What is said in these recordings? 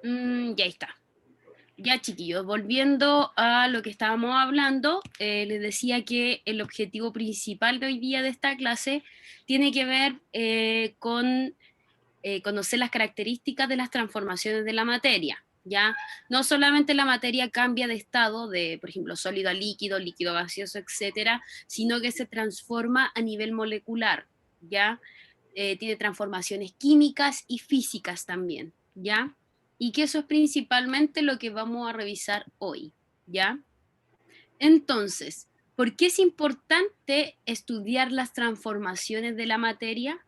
Ya está. Ya, chiquillos, volviendo a lo que estábamos hablando, les decía que el objetivo principal de hoy día de esta clase tiene que ver con conocer las características de las transformaciones de la materia. ¿Ya? No solamente la materia cambia de estado, de, por ejemplo, sólido a líquido, líquido a gaseoso, etcétera, sino que se transforma a nivel molecular, ¿ya? Tiene transformaciones químicas y físicas también, ¿ya? Y que eso es principalmente lo que vamos a revisar hoy, ¿ya? Entonces, ¿por qué es importante estudiar las transformaciones de la materia?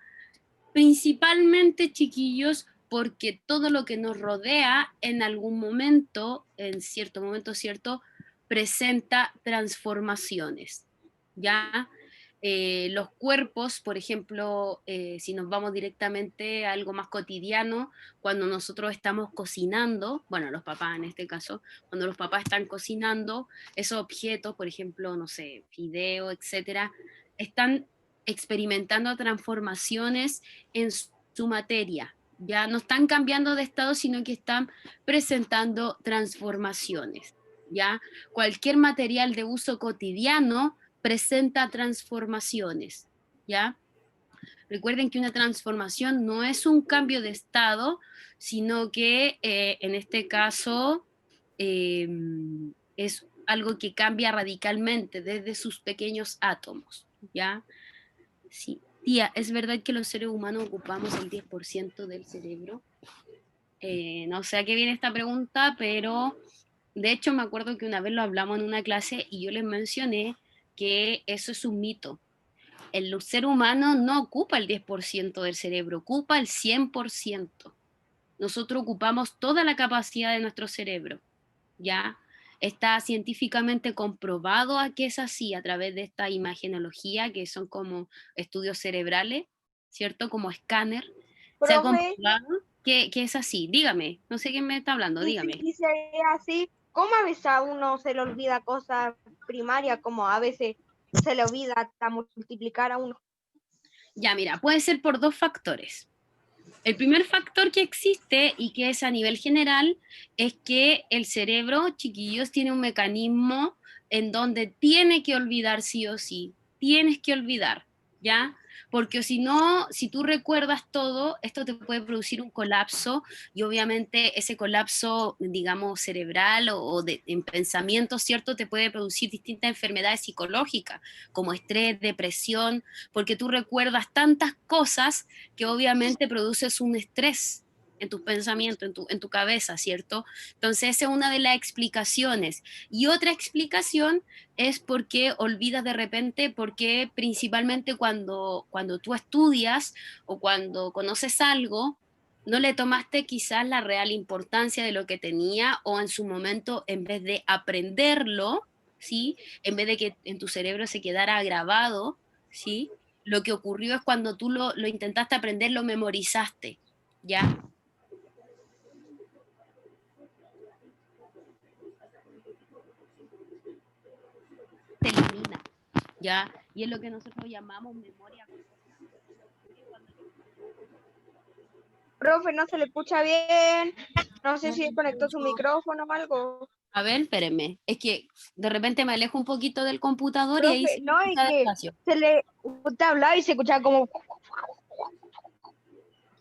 Principalmente, chiquillos, porque todo lo que nos rodea en algún momento, en cierto momento, ¿cierto? Presenta transformaciones, ¿ya? Los cuerpos, por ejemplo, si nos vamos directamente a algo más cotidiano, cuando nosotros estamos cocinando, bueno, los papás en este caso, cuando los papás están cocinando, esos objetos, por ejemplo, no sé, fideo, etcétera, están experimentando transformaciones en su materia. Ya no están cambiando de estado, sino que están presentando transformaciones. Ya cualquier material de uso cotidiano presenta transformaciones. Ya recuerden que una transformación no es un cambio de estado, sino que en este caso eh, es algo que cambia radicalmente desde sus pequeños átomos. ¿Ya? Sí. Tía, ¿es verdad que los seres humanos ocupamos el 10% del cerebro? No sé a qué viene esta pregunta, pero de hecho me acuerdo que una vez lo hablamos en una clase y yo les mencioné que eso es un mito. El ser humano no ocupa el 10% del cerebro, ocupa el 100%. Nosotros ocupamos toda la capacidad de nuestro cerebro, ¿ya? Está científicamente comprobado a que es así a través de esta imagenología, que son como estudios cerebrales, ¿cierto? Como escáner. Se ha Profe, comprobado que es así. Dígame, no sé quién me está hablando, y dígame. si sería así, ¿cómo a veces a uno se le olvida cosas primarias, como a veces se le olvida hasta multiplicar a uno? Ya, mira, puede ser por dos factores. El primer factor que existe y que es a nivel general es que el cerebro, chiquillos, tiene un mecanismo en donde tiene que olvidar sí o sí, tienes que olvidar, ¿ya? Porque si no, si tú recuerdas todo, esto te puede producir un colapso y obviamente ese colapso, digamos, cerebral en pensamiento, ¿cierto? Te puede producir distintas enfermedades psicológicas como estrés, depresión, porque tú recuerdas tantas cosas que obviamente produces un estrés en tus pensamientos, en tu cabeza, ¿cierto? Entonces, esa es una de las explicaciones. Y otra explicación es porque olvidas de repente, porque principalmente cuando tú estudias o cuando conoces algo, no le tomaste quizás la real importancia de lo que tenía o en su momento, en vez de aprenderlo, ¿sí? En vez de que en tu cerebro se quedara grabado, ¿sí? Lo que ocurrió es cuando tú lo intentaste aprender, lo memorizaste, ¿ya? Se elimina, ¿ya? Y es lo que nosotros llamamos memoria. Profe, no se le escucha bien, no sé No si te desconectó su escucho. micrófono o algo. A ver, espérenme. Es que de repente me alejo un poquito del computador y ahí Profe, se me no, es escucha que despacio. usted hablaba y se escuchaba como...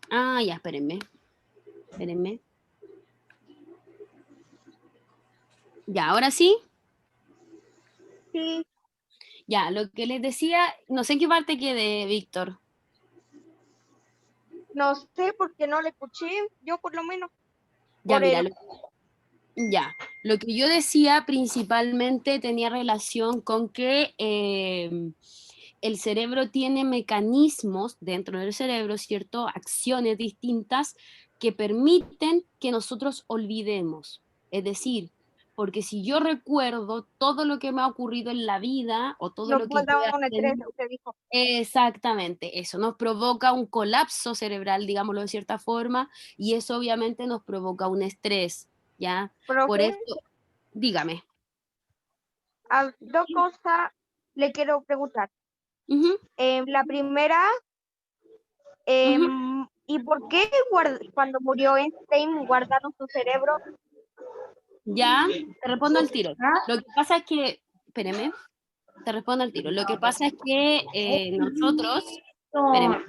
Ah, ya, espérenme. Espérenme. Ya, ahora sí. Sí, Ya, lo que les decía, no sé en qué parte quedé, Víctor. no sé por qué no le escuché, yo por lo menos, Ya, por mira, el... ya, lo que yo decía principalmente tenía relación con que el cerebro tiene mecanismos dentro del cerebro, ¿cierto? Acciones distintas que permiten que nosotros olvidemos. Es decir, porque si yo recuerdo todo lo que me ha ocurrido en la vida o todo Nos lo que puede yo he dar un estrés, aprendido, usted dijo. exactamente, eso nos provoca un colapso cerebral, digámoslo de cierta forma, y eso obviamente nos provoca un estrés, ¿ya? Por Profe, eso, dígame. a dos cosas le quiero preguntar. Ujú, La primera, ujú. ¿Y por qué cuando murió Einstein guardaron su cerebro? Ya, te respondo al tiro. ¿Ah? Lo que pasa es que, espérame, te respondo al tiro. Lo que pasa es que nosotros, espérame,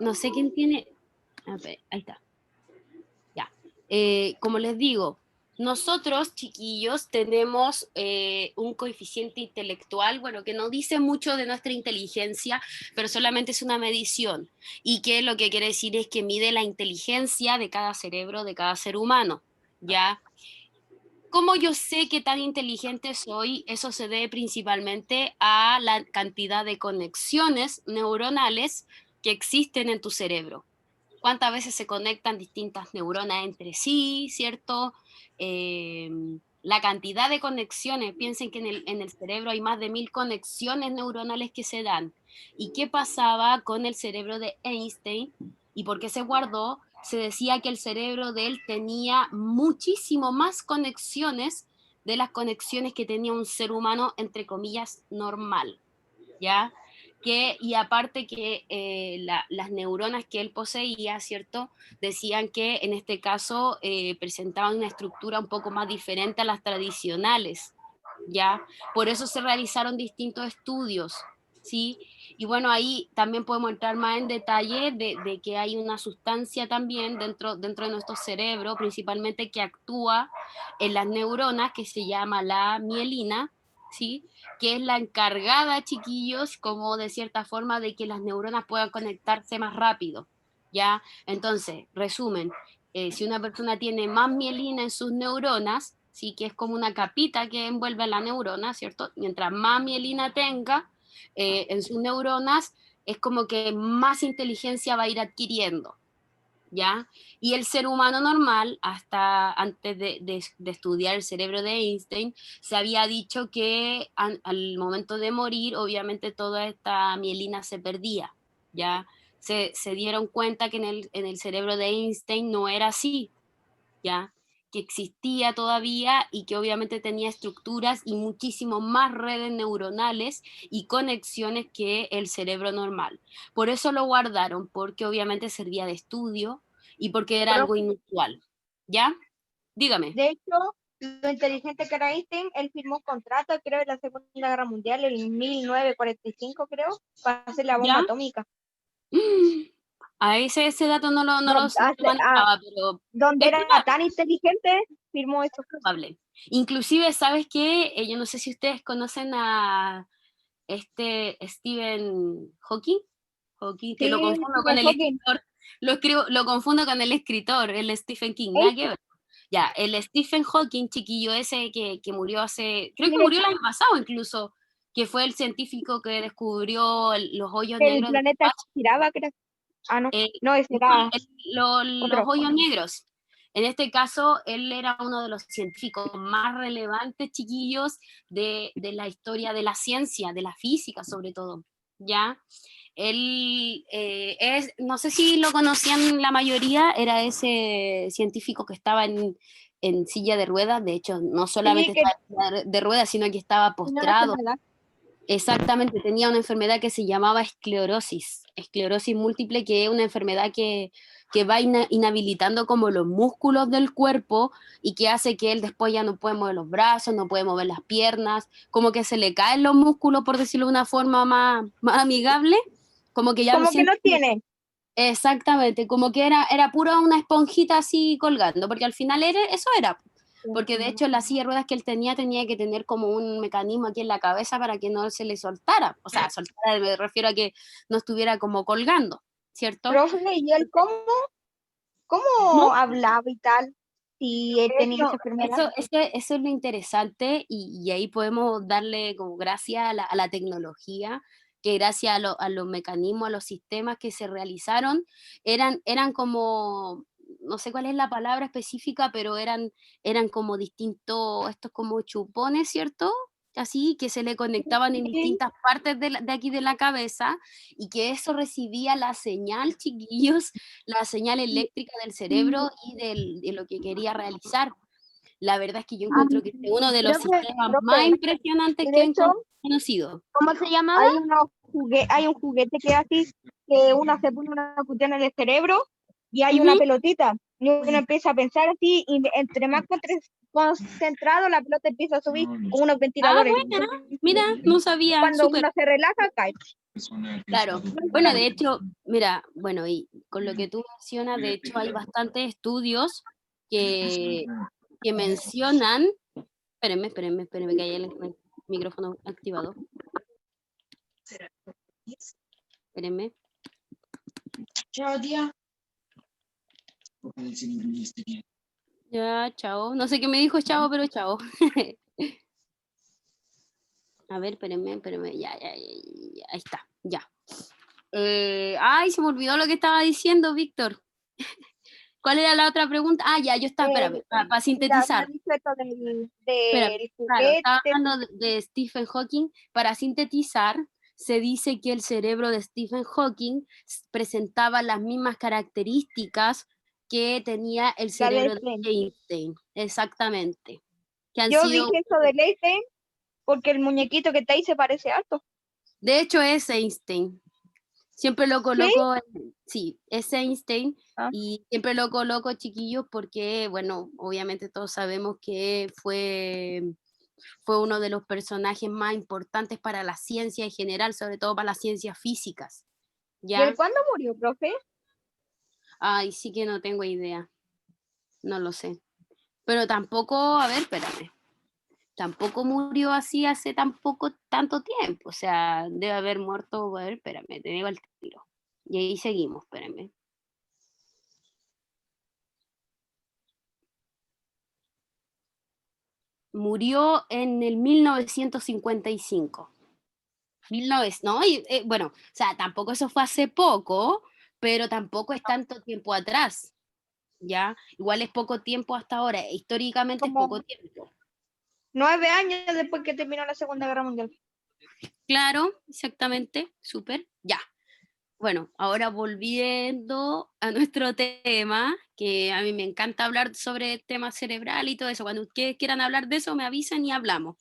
no sé quién tiene, a ver, ahí está. Ya. Como les digo, nosotros, chiquillos, tenemos un coeficiente intelectual, bueno, que no dice mucho de nuestra inteligencia, pero solamente es una medición. Y que lo que quiere decir es que mide la inteligencia de cada cerebro, de cada ser humano. ¿Ya? ¿Cómo yo sé qué tan inteligente soy? Eso se debe principalmente a la cantidad de conexiones neuronales que existen en tu cerebro. Cuántas veces se conectan distintas neuronas entre sí, ¿cierto? Eh, la cantidad de conexiones, piensen que en el cerebro hay más de 1000 conexiones neuronales que se dan. ¿Y qué pasaba con el cerebro de Einstein? ¿Y por qué se guardó? Se decía que el cerebro de él tenía muchísimo más conexiones de las conexiones que tenía un ser humano, entre comillas, normal, ¿ya? Y aparte que las neuronas que él poseía, ¿cierto? Decían que en este caso presentaban una estructura un poco más diferente a las tradicionales, ¿ya? Por eso se realizaron distintos estudios, ¿sí? Y bueno, ahí también podemos entrar más en detalle de que hay una sustancia también dentro de nuestro cerebro, principalmente que actúa en las neuronas, que se llama la mielina, ¿sí? Que es la encargada, chiquillos, como de cierta forma de que las neuronas puedan conectarse más rápido, ¿ya? Entonces, resumen, si una persona tiene más mielina en sus neuronas, sí, que es como una capita que envuelve a la neurona, ¿cierto? Mientras más mielina tenga en sus neuronas, es como que más inteligencia va a ir adquiriendo, ¿ya? Y el ser humano normal, hasta antes de estudiar el cerebro de Einstein, se había dicho que al momento de morir, obviamente toda esta mielina se perdía, ¿ya? Se dieron cuenta que en el cerebro de Einstein no era así, ¿ya? Que existía todavía y que obviamente tenía estructuras y muchísimo más redes neuronales y conexiones que el cerebro normal. Por eso lo guardaron, porque obviamente servía de estudio y porque era algo Profe, inusual. ¿Ya? Dígame. de hecho, lo inteligente que era Einstein, él firmó un contrato, creo, en la Segunda Guerra Mundial, en 1945, creo, para hacer la bomba ¿Ya? atómica. A ese dato Donde, no lo manejaba, pero donde es era tan inteligente, firmó eso. probable. Inclusive, ¿sabes qué? Yo no sé si ustedes conocen a este Stephen Hawking, que lo Sí, confundo con Stephen el Hawking. escritor, lo confundo con el escritor, el Stephen King, nada que Este ver. Ya, el Stephen Hawking, chiquillo ese que murió creo que tiene murió el año pasado incluso, que fue el científico que descubrió los hoyos el negros de planeta giraba, creo. Ah, no, eh, no, ese no, era los otro. hoyos negros. En este caso, él era uno de los científicos más relevantes, chiquillos, de la historia de la ciencia, de la física sobre todo, ¿ya? Él no sé si lo conocían la mayoría, era ese científico que estaba en silla de ruedas, de hecho, no Sí, solamente que estaba en silla de ruedas, sino que estaba tiene una postrado. enfermedad. Exactamente, tenía una enfermedad que se llamaba esclerosis múltiple, que es una enfermedad que va inhabilitando como los músculos del cuerpo y que hace que él después ya no puede mover los brazos, no puede mover las piernas, como que se le caen los músculos, por decirlo de una forma más amigable, como que ya lo Como que siente. no tiene. Exactamente, como que era pura una esponjita así colgando, porque al final eso era. Porque de hecho la silla de ruedas que él tenía que tener como un mecanismo aquí en la cabeza para que no se le soltara. O sea, soltara me refiero a que no estuviera como colgando, ¿cierto? Profe, ¿y él No, cómo hablaba y tal? Si él tenía esa enfermedad. eso es lo interesante y ahí podemos darle como gracias a la tecnología, que gracias a los mecanismos, a los sistemas que se realizaron, eran como, no sé cuál es la palabra específica, pero eran como distintos, estos como chupones, ¿cierto? Así, que se le conectaban en Sí. distintas partes de aquí de la cabeza y que eso recibía la señal, chiquillos, la señal eléctrica del cerebro y de lo que quería realizar. La verdad es que yo Ah, encuentro que es uno de los profe, sistemas más profe, impresionantes y que de he hecho, conocido. ¿Cómo se llamaba? hay un juguete que es así, que uno se pone una cuestión en el cerebro y hay una pelotita. Y uno empieza a pensar así, y entre más concentrado, la pelota empieza a subir con unos Ah, ventiladores. bueno, mira, no sabía, Cuando súper. uno se relaja, cae. Claro. Bueno, de hecho, mira, bueno, y con lo que tú mencionas, de hecho, hay bastantes estudios que, que mencionan. Espérenme, que hay el micrófono activado. Espérenme. Chao, tía. Ya, chao. No sé qué me dijo chao, pero chao. A ver, espérenme. Ya, ahí está, ya. Ay, se me olvidó lo que estaba diciendo, Víctor. ¿Cuál era la otra pregunta? Ah, ya, yo estaba, espérame, para Ya me ha sintetizar. dicho esto Espérame, del claro, estaba juguete. hablando de Stephen Hawking. Para sintetizar, se dice que el cerebro de Stephen Hawking presentaba las mismas características que tenía el La de cerebro de Einstein. Einstein. Exactamente. Que han Yo sido, dije eso de Einstein porque el muñequito que está ahí se parece harto. de hecho, es Einstein. Siempre lo ¿Sí? coloco, sí, es Einstein, Ah, y siempre lo coloco, chiquillos, porque, bueno, obviamente todos sabemos que fue uno de los personajes más importantes para la ciencia en general, sobre todo para las ciencias físicas, ¿y él ¿ya? cuándo murió, profe? Ay, sí que no tengo idea, no lo sé. Pero tampoco, a ver, espérame, tampoco murió así hace tampoco tanto tiempo, o sea, debe haber muerto, a ver, espérame, te digo el tiro. Y ahí seguimos, espérame. Murió en el 1955. 19, ¿no? Bueno, o sea, tampoco eso fue hace poco, pero tampoco es tanto tiempo atrás, ¿ya? Igual es poco tiempo hasta ahora, históricamente es poco Como tiempo. 9 años después que terminó la Segunda Guerra Mundial. Claro, exactamente, súper, ya. Bueno, ahora volviendo a nuestro tema, que a mí me encanta hablar sobre temas cerebral y todo eso. Cuando ustedes quieran hablar de eso, me avisan y hablamos.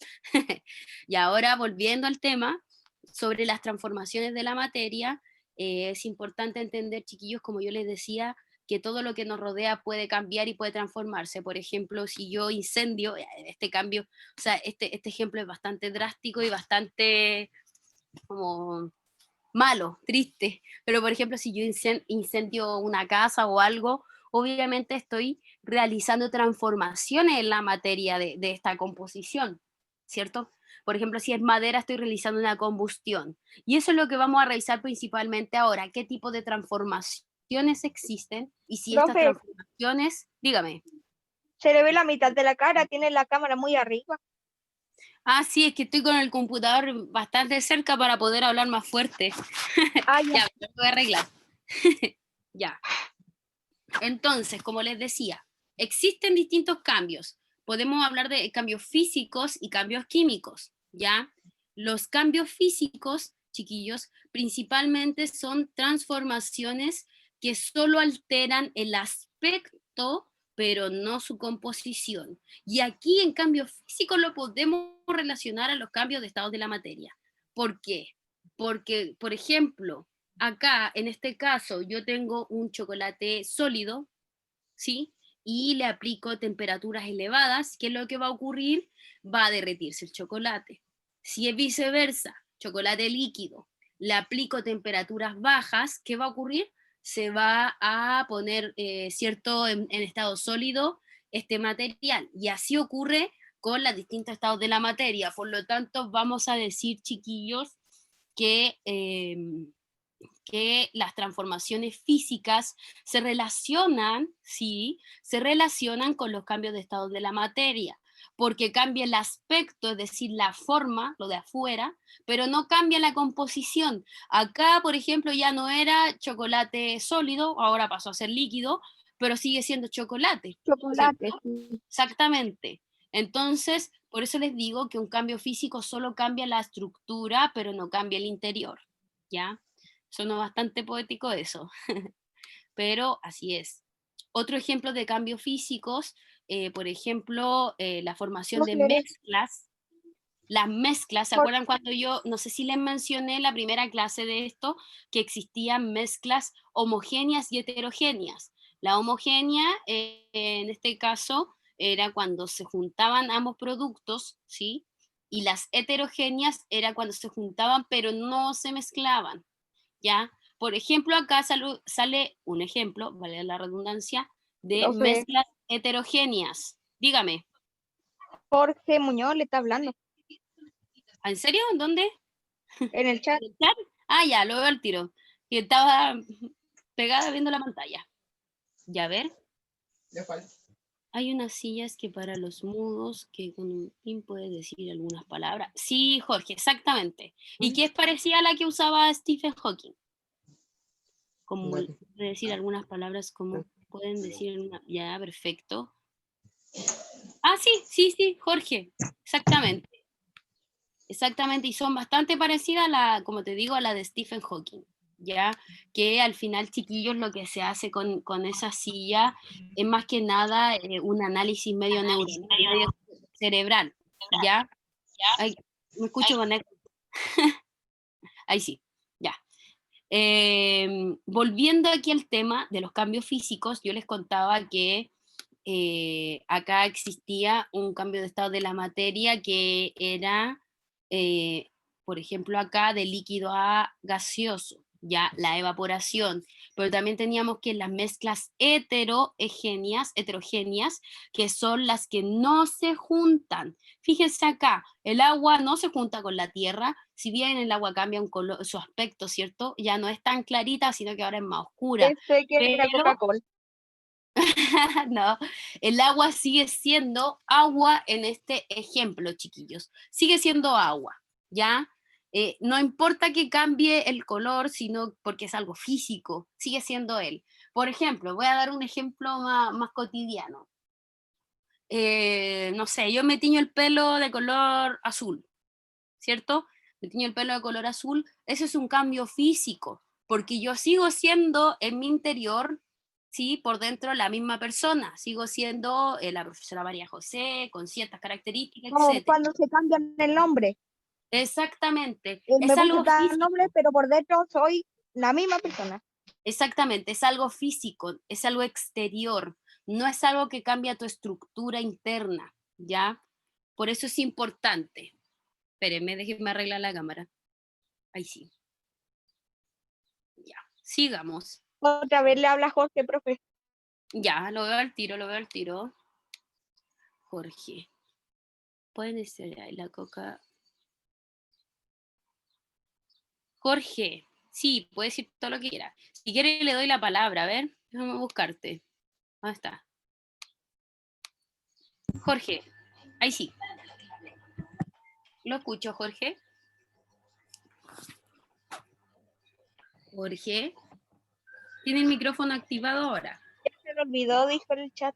Y ahora volviendo al tema sobre las transformaciones de la materia, es importante entender, chiquillos, como yo les decía, que todo lo que nos rodea puede cambiar y puede transformarse. Por ejemplo, si yo incendio, este cambio, o sea, este ejemplo es bastante drástico y bastante como malo, triste, pero por ejemplo, si yo incendio una casa o algo, obviamente estoy realizando transformaciones en la materia de esta composición, ¿cierto? Por ejemplo, si es madera, estoy realizando una combustión. Y eso es lo que vamos a revisar principalmente ahora, qué tipo de transformaciones existen y si estas Profe, transformaciones, dígame. se le ve la mitad de la cara, tiene la cámara muy arriba. Ah, sí, es que estoy con el computador bastante cerca para poder hablar más fuerte. Ah, ya. Ya, lo voy a arreglar. Ya. Entonces, como les decía, existen distintos cambios. Podemos hablar de cambios físicos y cambios químicos, ¿ya? Los cambios físicos, chiquillos, principalmente son transformaciones que solo alteran el aspecto, pero no su composición. Y aquí en cambio físico lo podemos relacionar a los cambios de estado de la materia. ¿Por qué? Porque, por ejemplo, acá, en este caso, yo tengo un chocolate sólido, ¿sí? Y le aplico temperaturas elevadas, ¿qué es lo que va a ocurrir? Va a derretirse el chocolate. Si es viceversa, chocolate líquido, le aplico temperaturas bajas, ¿qué va a ocurrir? Se va a poner, ¿cierto?, en estado sólido este material. Y así ocurre con los distintos estados de la materia. Por lo tanto, vamos a decir, chiquillos, que que las transformaciones físicas se relacionan, sí, se relacionan con los cambios de estado de la materia, porque cambia el aspecto, es decir, la forma, lo de afuera, pero no cambia la composición. Acá, por ejemplo, ya no era chocolate sólido, ahora pasó a ser líquido, pero sigue siendo chocolate, Chocolate, ¿cierto? sí. Exactamente. Entonces, por eso les digo que un cambio físico solo cambia la estructura, pero no cambia el interior, ¿ya? Sonó bastante poético eso, pero así es. Otro ejemplo de cambios físicos, por ejemplo, la formación de Profe, mezclas. Las mezclas, ¿se por- acuerdan cuando yo, no sé si les mencioné en la primera clase de esto, que existían mezclas homogéneas y heterogéneas? La homogénea, en este caso, era cuando se juntaban ambos productos, ¿sí? Y las heterogéneas era cuando se juntaban pero no se mezclaban, ¿ya? Por ejemplo, acá sale un ejemplo, vale la redundancia, de Profe, mezclas heterogéneas. Dígame, Jorge Muñoz le está hablando ¿en serio? ¿En dónde? en el chat. ¿En el chat? Ah, ya, lo veo al tiro. Que estaba pegada viendo la pantalla. Ya, a ver. Hay unas sillas que para los mudos, que con un pin puede decir algunas palabras. Sí, Jorge, exactamente. Y que es parecida a la que usaba Stephen Hawking. Como puede decir algunas palabras como pueden decir una... Ya, perfecto. Ah, sí, Jorge, exactamente. Exactamente, y son bastante parecidas a la, como te digo, a la de Stephen Hawking, ya que al final, chiquillos, lo que se hace con esa silla es más que nada un análisis medio neuronal, medio cerebral, ¿ya? Ay, me escucho con eco. Ahí sí, ya. Volviendo aquí al tema de los cambios físicos, yo les contaba que acá existía un cambio de estado de la materia que era, eh, por ejemplo, acá de líquido a gaseoso, ya la evaporación, pero también teníamos que las mezclas heterogéneas, que son las que no se juntan. Fíjense acá, el agua no se junta con la tierra, si bien el agua cambia un color, su aspecto, ¿cierto? Ya no es tan clarita, sino que ahora es más oscura. Pensé que era Pero Coca-Cola. no, el agua sigue siendo agua en este ejemplo, chiquillos. Sigue siendo agua, ¿ya? No importa que cambie el color, sino porque es algo físico, sigue siendo él. Por ejemplo, voy a dar un ejemplo más cotidiano. No sé, yo me tiño el pelo de color azul, ¿cierto? Me tiño el pelo de color azul, eso es un cambio físico, porque yo sigo siendo en mi interior, ¿sí? Por dentro la misma persona, sigo siendo la profesora María José, con ciertas características, Como etc. cuando se cambian el nombre. Exactamente, Me es puse algo tal nombre, físico, pero por dentro soy la misma persona. exactamente, es algo físico, es algo exterior, no es algo que cambia tu estructura interna, ¿ya? Por eso es importante. Espérenme, déjenme arreglar la cámara. Ahí sí. Ya, sigamos. Otra vez le habla Jorge, profe. Ya, lo veo al tiro, lo veo al tiro. Jorge. Pueden ser ahí la coca. Jorge. Sí, puedes decir todo lo que quiera. Si quieres le doy la palabra, a ver. Déjame buscarte. ¿Dónde está? Jorge. Ahí sí. Lo escucho, Jorge. Jorge. Tiene el micrófono activado ahora. Se me olvidó, dijo en el chat.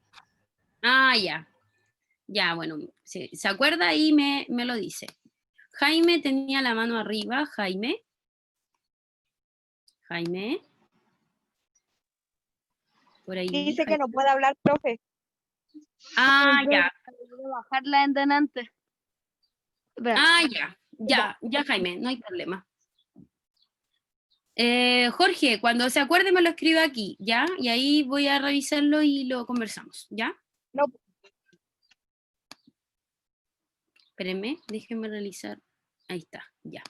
Ah, ya. Ya, bueno. Se acuerda y me lo dice. Jaime tenía la mano arriba. Jaime. Jaime. Por ahí. Dice que Jaime. no puede hablar, profe. Ah, ya. Voy a bajarla en delante. Espera. Ah, ya, Jaime, no hay problema. Jorge, cuando se acuerde me lo escribe aquí, ¿ya? Y ahí voy a revisarlo y lo conversamos, ¿ya? No, Espérenme, déjenme realizar. Ahí está, ya.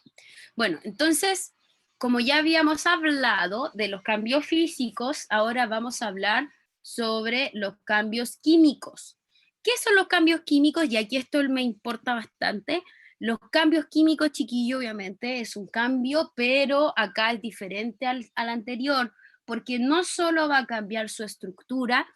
Bueno, entonces, como ya habíamos hablado de los cambios físicos, ahora vamos a hablar sobre los cambios químicos. ¿Qué son los cambios químicos? Y aquí esto me importa bastante. Los cambios químicos, chiquillo, obviamente, es un cambio, pero acá es diferente al anterior, porque no solo va a cambiar su estructura,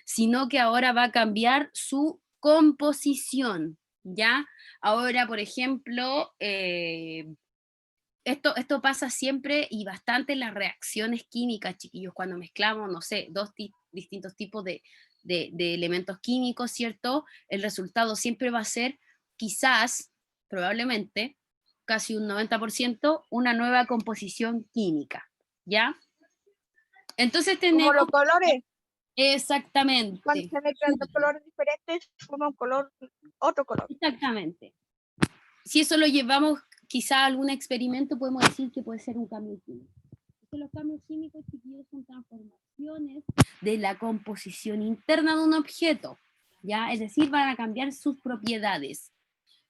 sino que ahora va a cambiar su composición, ¿ya? Ahora, por ejemplo, esto pasa siempre y bastante en las reacciones químicas, chiquillos, cuando mezclamos, no sé, distintos tipos de elementos químicos, ¿cierto? El resultado siempre va a ser, quizás, probablemente, casi un 90%, una nueva composición química, ¿ya? Entonces como tenemos, los colores. Cuando exactamente, se mezclan dos colores diferentes, forma un color, otro color. exactamente. Si eso lo llevamos quizá a algún experimento, podemos decir que puede ser un cambio químico. Porque los cambios químicos, chiquillos, son transformaciones alteraciones de la composición interna de un objeto, ¿ya? Es decir, van a cambiar sus propiedades.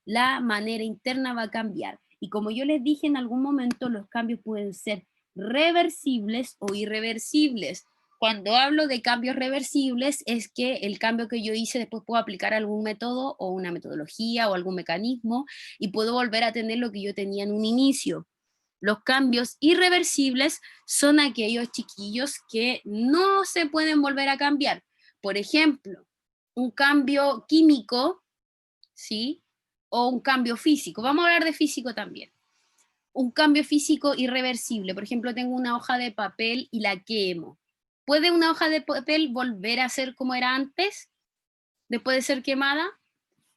La manera interna va a cambiar. Y como yo les dije en algún momento, los cambios pueden ser reversibles o irreversibles. Cuando hablo de cambios reversibles es que el cambio que yo hice después puedo aplicar algún método o una metodología o algún mecanismo y puedo volver a tener lo que yo tenía en un inicio. Los cambios irreversibles son aquellos, chiquillos, que no se pueden volver a cambiar. Por ejemplo, un cambio químico, ¿sí? O un cambio físico. Vamos a hablar de físico también. Un cambio físico irreversible. Por ejemplo, tengo una hoja de papel y la quemo. ¿Puede una hoja de papel volver a ser como era antes después de ser quemada?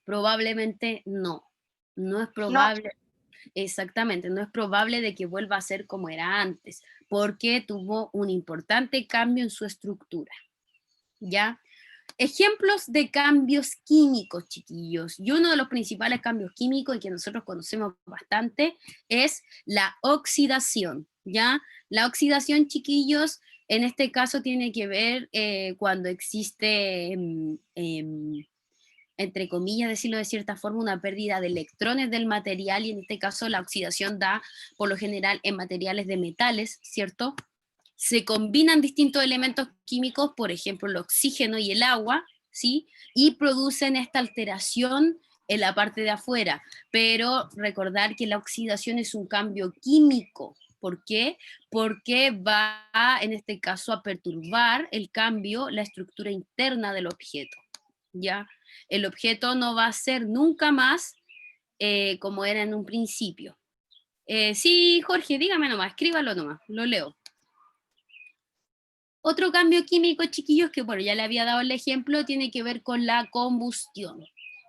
Probablemente no. No es probable. Exactamente, no es probable de que vuelva a ser como era antes, porque tuvo un importante cambio en su estructura. ¿Ya? Ejemplos de cambios químicos, chiquillos. Y uno de los principales cambios químicos y que nosotros conocemos bastante es la oxidación, ¿ya? La oxidación, chiquillos, en este caso tiene que ver cuando existe, entre comillas, decirlo de cierta forma, una pérdida de electrones del material, y en este caso la oxidación da, por lo general, en materiales de metales, ¿cierto? Se combinan distintos elementos químicos, por ejemplo, el oxígeno y el agua, ¿sí? Y producen esta alteración en la parte de afuera. Pero recordar que la oxidación es un cambio químico. ¿Por qué? Porque va, en este caso, a perturbar el cambio, la estructura interna del objeto, ¿ya? El objeto no va a ser nunca más como era en un principio. Sí, Jorge, dígame nomás, escríbalo nomás, lo leo. Otro cambio químico, chiquillos, que bueno, ya le había dado el ejemplo, tiene que ver con la combustión,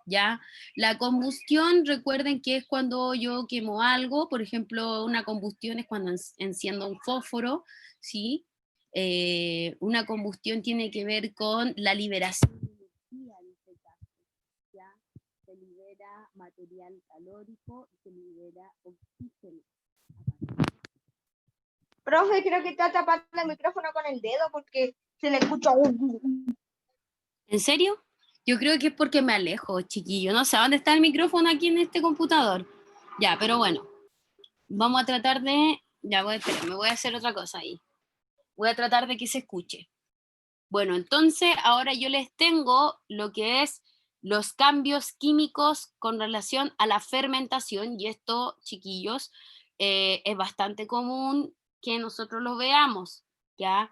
¿ya? La combustión, recuerden que es cuando yo quemo algo, por ejemplo, una combustión es cuando enciendo un fósforo, ¿sí? Una combustión tiene que ver con la liberación de energía, en este caso, ¿ya? Se libera material calórico y se libera oxígeno. Profe, creo que está tapando el micrófono con el dedo porque se le escucha. ¿En serio? Yo creo que es porque me alejo, chiquillo. No sé dónde está el micrófono aquí en este computador. Ya, pero bueno. Vamos a tratar de... Ya, espera, me voy a hacer otra cosa ahí. Voy a tratar de que se escuche. Bueno, entonces ahora yo les tengo lo que es los cambios químicos con relación a la fermentación, y esto, chiquillos, es bastante común que nosotros lo veamos, ¿ya?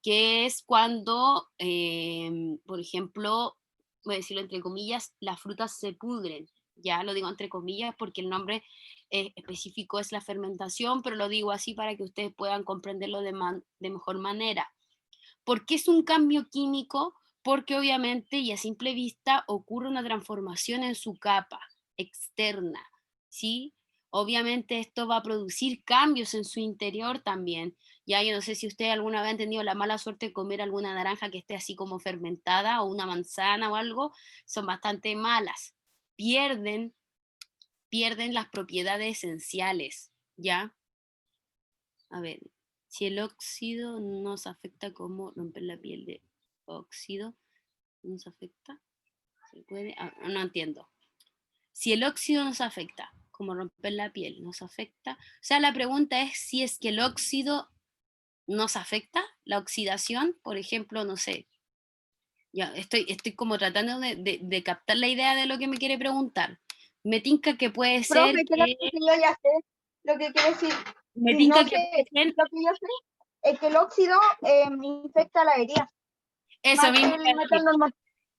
Que es cuando, por ejemplo, voy a decirlo entre comillas, las frutas se pudren, ya lo digo entre comillas porque el nombre específico es la fermentación, pero lo digo así para que ustedes puedan comprenderlo de mejor manera. ¿Por qué es un cambio químico? Porque obviamente y a simple vista ocurre una transformación en su capa externa, ¿sí? Obviamente esto va a producir cambios en su interior también. Ya yo no sé si ustedes alguna vez han tenido la mala suerte de comer alguna naranja que esté así como fermentada o una manzana o algo, son bastante malas. Pierden las propiedades esenciales, ¿ya? A ver, si el óxido nos afecta, como romper la piel de óxido nos afecta, ¿se puede? No entiendo. Si el óxido nos afecta, como romper la piel nos afecta, o sea, la pregunta es si es que el óxido nos afecta, la oxidación, por ejemplo, no sé. Ya, estoy como tratando de captar la idea de lo que me quiere preguntar. Me tinca que puede ser Profe, creo que... que yo ya sé lo que quiere decir. Me No tinca que sé, puede ser... lo que yo sé es que el óxido infecta la herida, Eso más que mismo. el metal normal.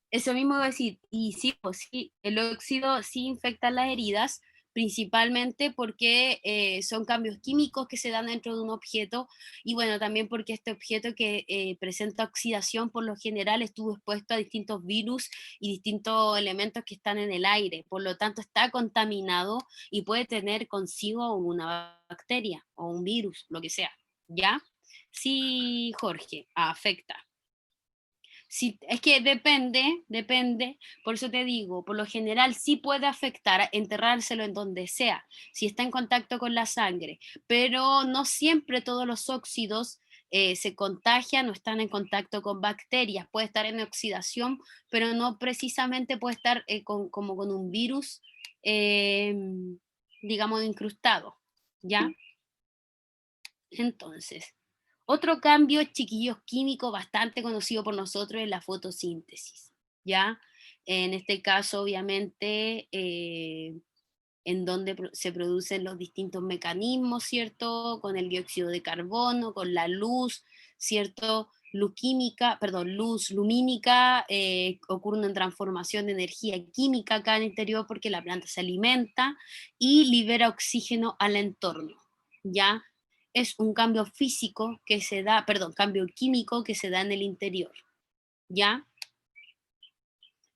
Eso mismo iba a decir, y sí, pues sí, el óxido sí infecta las heridas, principalmente porque son cambios químicos que se dan dentro de un objeto, y bueno, también porque este objeto que presenta oxidación por lo general estuvo expuesto a distintos virus y distintos elementos que están en el aire, por lo tanto está contaminado y puede tener consigo una bacteria o un virus, lo que sea, ¿ya? Sí, Jorge, afecta. Sí, es que depende, por eso te digo, por lo general sí puede afectar, enterrárselo en donde sea, si está en contacto con la sangre, pero no siempre todos los óxidos se contagian, no están en contacto con bacterias, puede estar en oxidación, pero no precisamente puede estar como con un virus, digamos, incrustado, ¿ya? Entonces, otro cambio, chiquillos, químico bastante conocido por nosotros es la fotosíntesis, ¿ya? En este caso, obviamente, en donde se producen los distintos mecanismos, ¿cierto? Con el dióxido de carbono, con la luz, ¿cierto? Luz química, perdón, luz lumínica, ocurre una transformación de energía química acá en el interior porque la planta se alimenta y libera oxígeno al entorno, ¿ya? Es un cambio físico que se da, perdón, cambio químico que se da en el interior, ¿ya?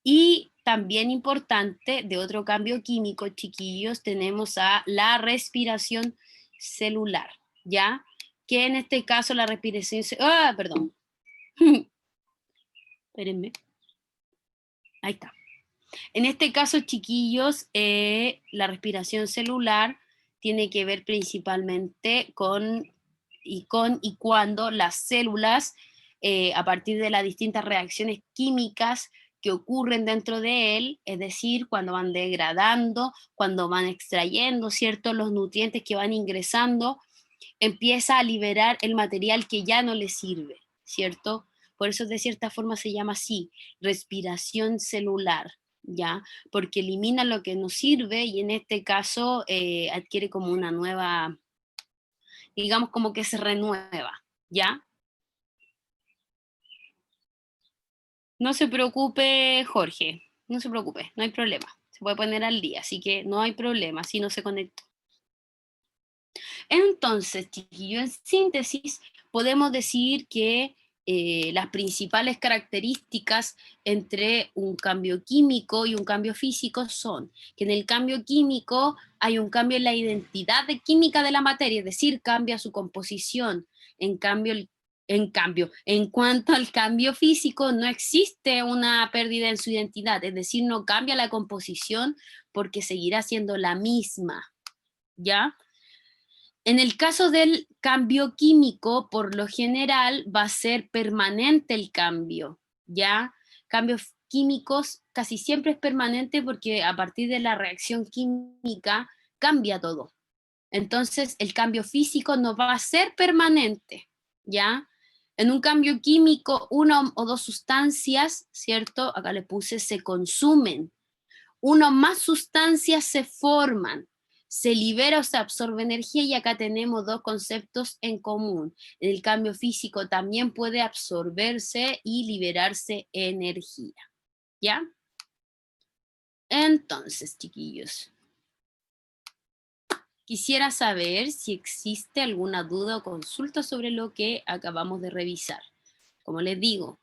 Y también importante, de otro cambio químico, chiquillos, tenemos a la respiración celular, ¿ya? Que en este caso la respiración... perdón. Espérenme. Ahí está. En este caso, chiquillos, la respiración celular tiene que ver principalmente con y cuando las células, a partir de las distintas reacciones químicas que ocurren dentro de él, es decir, cuando van degradando, cuando van extrayendo, ¿cierto?, los nutrientes que van ingresando, empieza a liberar el material que ya no le sirve, ¿cierto? Por eso de cierta forma se llama así, respiración celular, ¿ya? Porque elimina lo que nos sirve y en este caso adquiere como una nueva, digamos como que se renueva, ¿ya? No se preocupe, Jorge, no se preocupe, no hay problema. Se puede poner al día, así que no hay problema si no se conectó. Entonces, chiquillo, en síntesis, podemos decir que las principales características entre un cambio químico y un cambio físico son que en el cambio químico hay un cambio en la identidad química de la materia, es decir, cambia su composición. En cuanto al cambio físico, no existe una pérdida en su identidad, es decir, no cambia la composición porque seguirá siendo la misma, ¿ya? En el caso del cambio químico, por lo general va a ser permanente el cambio, ¿ya? Cambios químicos casi siempre es permanente porque a partir de la reacción química cambia todo. Entonces el cambio físico no va a ser permanente, ¿ya? En un cambio químico, una o dos sustancias, ¿cierto? Acá le puse se consumen. Una o más sustancias se forman, se libera o se absorbe energía y acá tenemos dos conceptos en común. En el cambio físico también puede absorberse y liberarse energía, ¿ya? Entonces, chiquillos, quisiera saber si existe alguna duda o consulta sobre lo que acabamos de revisar. Como les digo,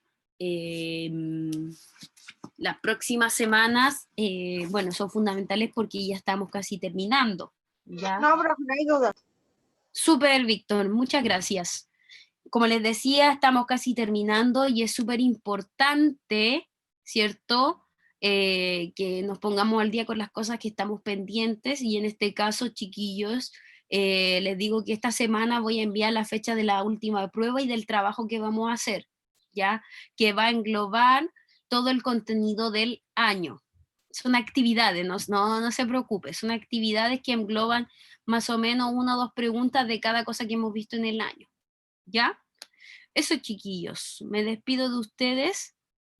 las próximas semanas, bueno, son fundamentales porque ya estamos casi terminando, ¿ya? No, profe, no hay dudas. Súper, Víctor, muchas gracias. Como les decía, estamos casi terminando y es súper importante, ¿cierto?, que nos pongamos al día con las cosas que estamos pendientes y en este caso, chiquillos, les digo que esta semana voy a enviar la fecha de la última prueba y del trabajo que vamos a hacer, ¿ya? Que va a englobar todo el contenido del año. Son actividades, no se preocupe, son actividades que engloban más o menos una o dos preguntas de cada cosa que hemos visto en el año, ¿ya? Eso, chiquillos, me despido de ustedes